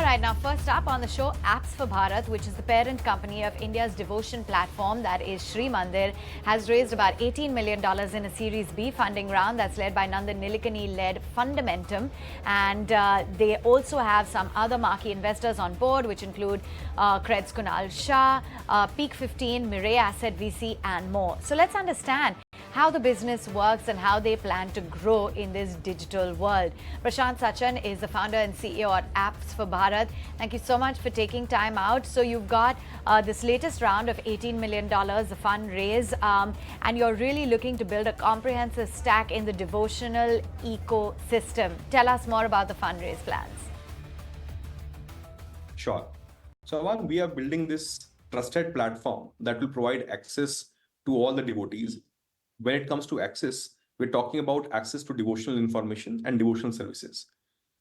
right, now first up on the show, AppsForBharat, which is the parent company of India's devotion platform, that is Sri Mandir, has raised about $18 million in a Series B funding round that's led by Nandan Nilekani-led Fundamentum. And they also have some other marquee investors on board, which include Creds Kunal Shah, Peak 15, Mirai Asset VC, and more. So let's understand how the business works and how they plan to grow in this digital world. Prashant Sachan is the founder and CEO at AppsForBharat. Thank you so much for taking time out. So you've got this latest round of $18 million, the fundraise, and you're really looking to build a comprehensive stack in the devotional ecosystem. Tell us more about the fundraise plans. Sure. So one, we are building this trusted platform that will provide access to all the devotees. When it comes to access, we're talking about access to devotional information and devotional services.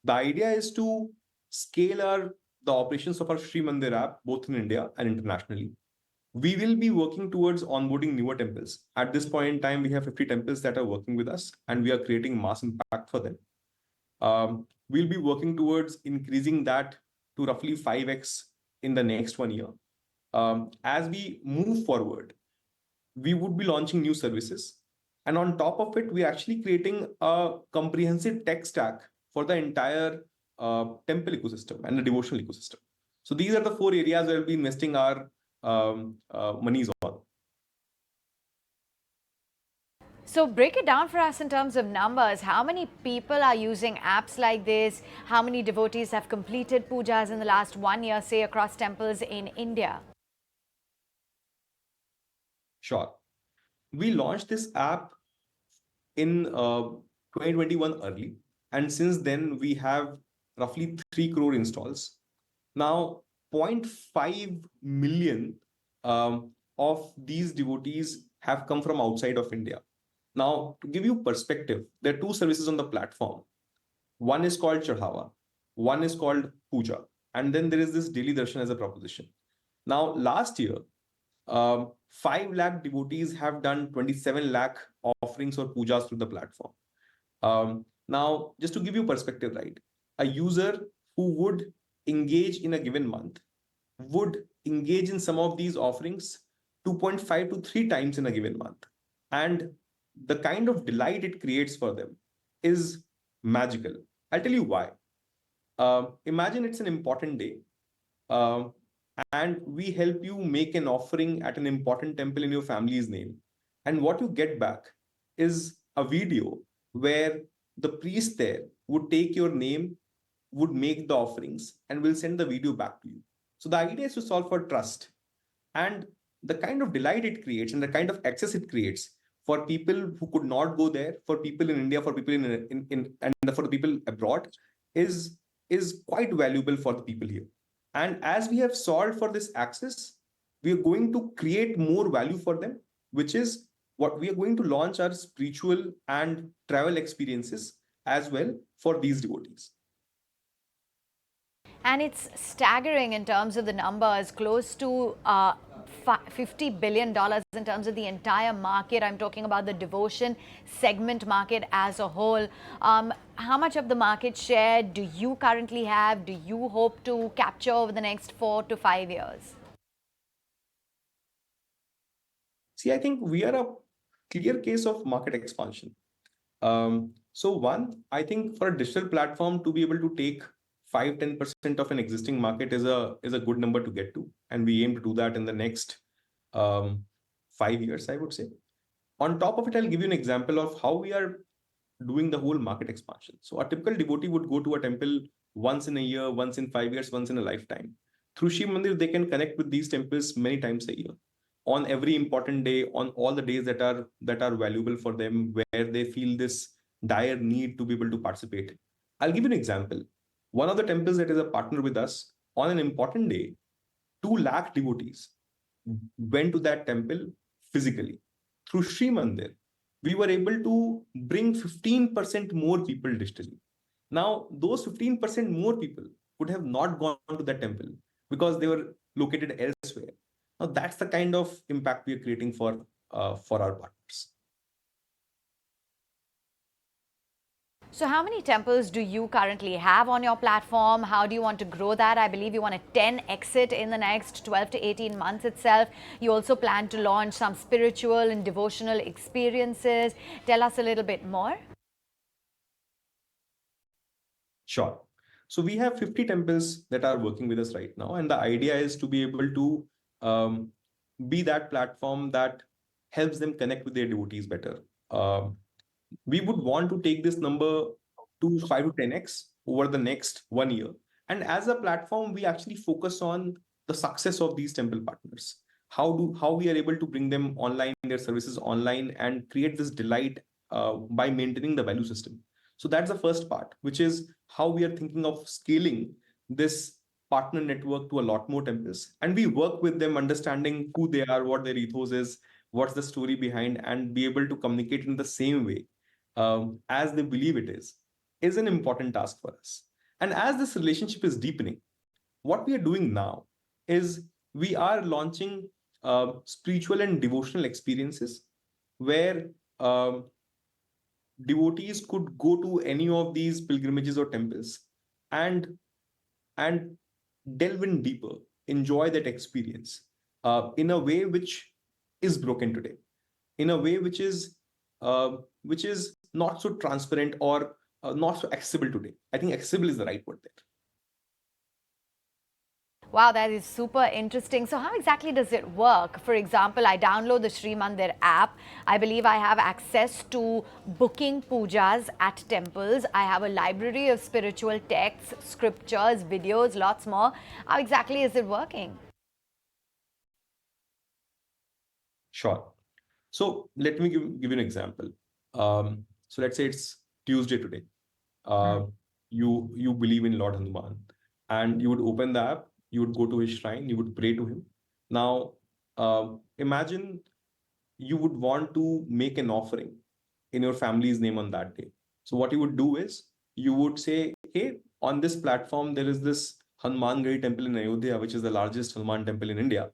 The idea is to scale the operations of our Sri Mandir app, both in India and internationally. We will be working towards onboarding newer temples. At this point in time, we have 50 temples that are working with us, and we are creating mass impact for them. We'll be working towards increasing that to roughly 5x in the next 1 year. As we move forward, we would be launching new services. And on top of it, we're actually creating a comprehensive tech stack for the entire temple ecosystem and the devotional ecosystem. So these are the 4 areas where we'll be investing our monies on. So break it down for us in terms of numbers. How many people are using apps like this? How many devotees have completed pujas in the last 1 year, say, across temples in India? Sure. We launched this app in 2021 early. And since then, we have roughly 3 crore installs. Now, 0.5 million of these devotees have come from outside of India. Now, to give you perspective, there are 2 services on the platform. One is called Chadhawa, one is called Puja, and then there is this daily darshan as a proposition. Now, last year, 5 lakh devotees have done 27 lakh offerings or pujas through the platform. Now, just to give you perspective, right? A user who would engage in a given month would engage in some of these offerings 2.5 to 3 times in a given month. And the kind of delight it creates for them is magical. I'll tell you why. Imagine it's an important day. And we help you make an offering at an important temple in your family's name. And what you get back is a video where the priest there would take your name, would make the offerings, and will send the video back to you. So the idea is to solve for trust. And the kind of delight it creates and the kind of access it creates for people who could not go there, for people in India, for people and for the people abroad is quite valuable for the people here. And as we have solved for this access, we are going to create more value for them, which is what we are going to launch our spiritual and travel experiences as well for these devotees. And it's staggering in terms of the numbers, close to $50 billion in terms of the entire market. I'm talking about the devotion segment market as a whole. How much of the market share do you currently have? Do you hope to capture over the next 4 to 5 years? See, I think we are a clear case of market expansion. So one, I think for a digital platform to be able to take 5-10% of an existing market is a good number to get to. And we aim to do that in the next 5 years, I would say. On top of it, I'll give you an example of how we are doing the whole market expansion. So a typical devotee would go to a temple once in a year, once in 5 years, once in a lifetime. Through Sri Mandir, they can connect with these temples many times a year. On every important day, on all the days that are valuable for them, where they feel this dire need to be able to participate. I'll give you an example. One of the temples that is a partner with us, on an important day, 2 lakh devotees went to that temple physically. Through Sri Mandir, we were able to bring 15% more people digitally. Now, those 15% more people would have not gone to that temple because they were located elsewhere. Now, that's the kind of impact we are creating for our partners. So how many temples do you currently have on your platform? How do you want to grow that? I believe you want a 10 exit in the next 12 to 18 months itself. You also plan to launch some spiritual and devotional experiences. Tell us a little bit more. Sure. So we have 50 temples that are working with us right now, and the idea is to be able to um, be that platform that helps them connect with their devotees better. Um, we would want to take this number to 5 to 10x over the next 1 year. And as a platform, we actually focus on the success of these temple partners. How we are able to bring them online, their services online, and create this delight by maintaining the value system. So that's the first part, which is how we are thinking of scaling this partner network to a lot more temples. And we work with them, understanding who they are, what their ethos is, what's the story behind, and be able to communicate in the same way as they believe it is an important task for us. And as this relationship is deepening, what we are doing now is we are launching spiritual and devotional experiences where devotees could go to any of these pilgrimages or temples and and delve in deeper, enjoy that experience in a way which is broken today, in a way which is not so transparent or not so accessible today. I think accessible is the right word there. Wow, that is super interesting. So how exactly does it work? For example, I download the Sri Mandir app. I believe I have access to booking pujas at temples. I have a library of spiritual texts, scriptures, videos, lots more. How exactly is it working? Sure. So let me give you an example. So let's say it's Tuesday today. Uh, you believe in Lord Hanuman, and you would open the app, you would go to his shrine, you would pray to him. Now, imagine you would want to make an offering in your family's name on that day. So what you would do is you would say, hey, on this platform, there is this Hanuman Giri temple in Ayodhya, which is the largest Hanuman temple in India.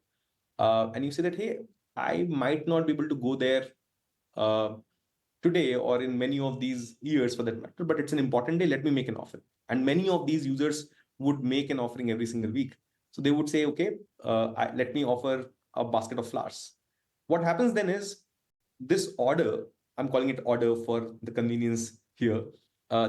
And you say that, hey, I might not be able to go there uh, today or in many of these years for that matter, but it's an important day. Let me make an offering. And many of these users would make an offering every single week. So they would say, okay, let me offer a basket of flowers. What happens then is this order, I'm calling it order for the convenience here.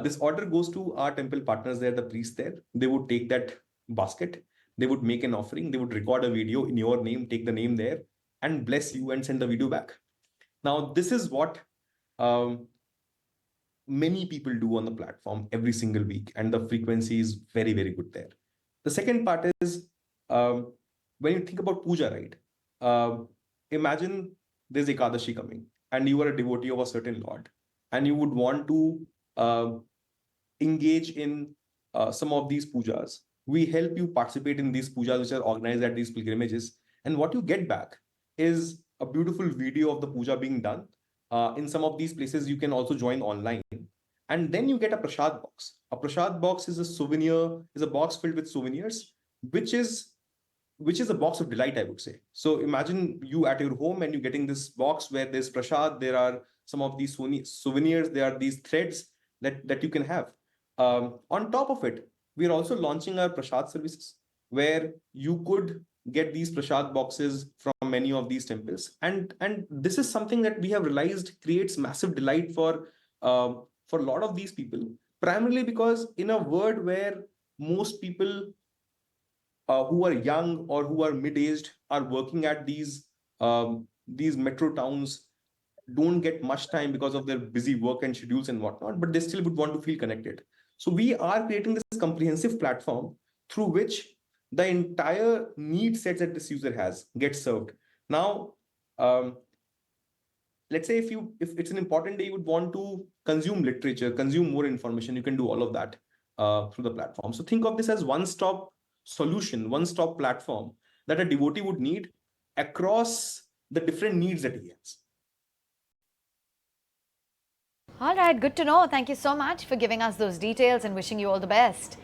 This order goes to our temple partners there, the priests there. They would take that basket, they would make an offering, they would record a video in your name, take the name there, and bless you and send the video back. Now, this is what um, many people do on the platform every single week, and the frequency is very, very good there. The second part is when you think about puja, right? Imagine there's Ekadashi coming, and you are a devotee of a certain lord, and you would want to uh, engage in some of these pujas. We help you participate in these pujas, which are organized at these pilgrimages. And what you get back is a beautiful video of the puja being done. In some of these places, you can also join online. And then you get a prasad box. A prasad box is a souvenir, is a box filled with souvenirs, which is which is a box of delight, I would say. So imagine you at your home and you're getting this box where there's prasad, there are some of these souvenirs, there are these threads that you can have. On top of it, we are also launching our prasad services where you could get these prasad boxes from many of these temples. And this is something that we have realized creates massive delight for a lot of these people, primarily because in a world where most people who are young or who are mid-aged are working at these metro towns, don't get much time because of their busy work and schedules and whatnot, but they still would want to feel connected. So we are creating this comprehensive platform through which the entire need sets that this user has gets served. Now, let's say if it's an important day, you would want to consume literature, consume more information, you can do all of that through the platform. So think of this as one-stop solution, one-stop platform that a devotee would need across the different needs that he has. All right, good to know. Thank you so much for giving us those details and wishing you all the best.